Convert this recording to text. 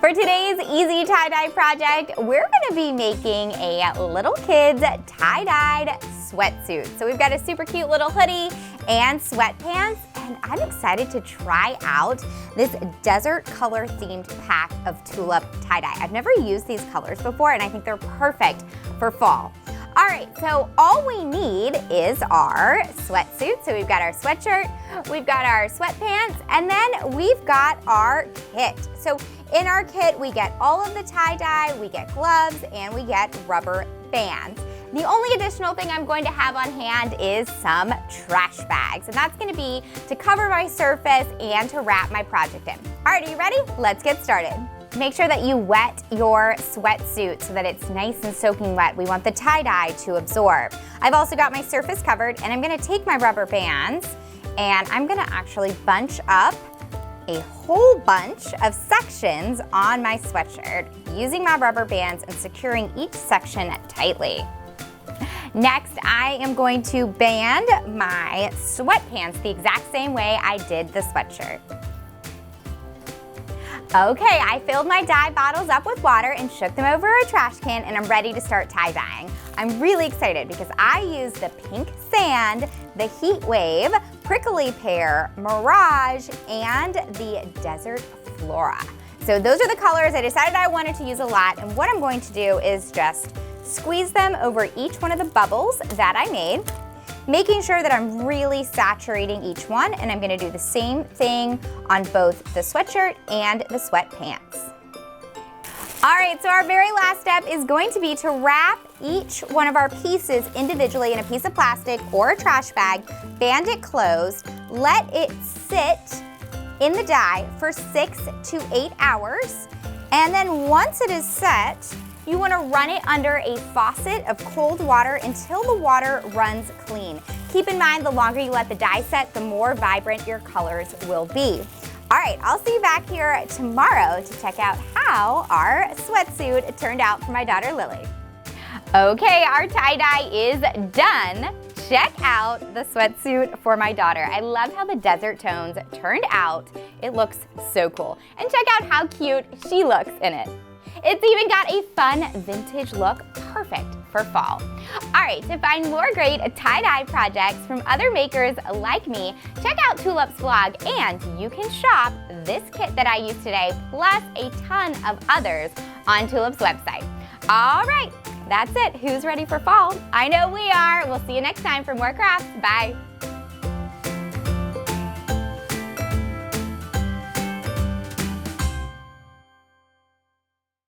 For today's easy tie-dye project, we're gonna be making a little kid's tie-dyed sweatsuit. So we've got a super cute little hoodie and sweatpants, and I'm excited to try out this desert color themed pack of tulip tie-dye. I've never used these colors before, and I think they're perfect for fall. All right, so all we need is our sweatsuit. So we've got our sweatshirt, we've got our sweatpants, and then we've got our kit. So in our kit, we get all of the tie-dye, we get gloves, and we get rubber bands. The only additional thing I'm going to have on hand is some trash bags, and that's gonna be to cover my surface and to wrap my project in. All right, are you ready? Let's get started. Make sure that you wet your sweatsuit so that it's nice and soaking wet. We want the tie-dye to absorb. I've also got my surface covered, and I'm gonna take my rubber bands and I'm gonna actually bunch up a whole bunch of sections on my sweatshirt using my rubber bands and securing each section tightly. Next, I am going to band my sweatpants the exact same way I did the sweatshirt. Okay, I filled my dye bottles up with water and shook them over a trash can, and I'm ready to start tie-dyeing. I'm really excited because I used the pink sand, the heat wave, prickly pear, mirage, and the desert flora. So those are the colors. I decided I wanted to use a lot, and what I'm going to do is just squeeze them over each one of the bubbles that I made, making sure that I'm really saturating each one, and I'm gonna do the same thing on both the sweatshirt and the sweatpants. All right, so our very last step is going to be to wrap each one of our pieces individually in a piece of plastic or a trash bag, band it closed, let it sit in the dye for 6 to 8 hours, and then once it is set, you want to run it under a faucet of cold water until the water runs clean. Keep in mind, the longer you let the dye set, the more vibrant your colors will be. All right, I'll see you back here tomorrow to check out how our sweatsuit turned out for my daughter Lily. Okay, our tie-dye is done. Check out the sweatsuit for my daughter. I love how the desert tones turned out. It looks so cool. And check out how cute she looks in it. It's even got a fun vintage look, perfect for fall. All right, to find more great tie-dye projects from other makers like me, check out Tulip's blog, and you can shop this kit that I used today, plus a ton of others on Tulip's website. All right, that's it. Who's ready for fall? I know we are. We'll see you next time for more crafts. Bye.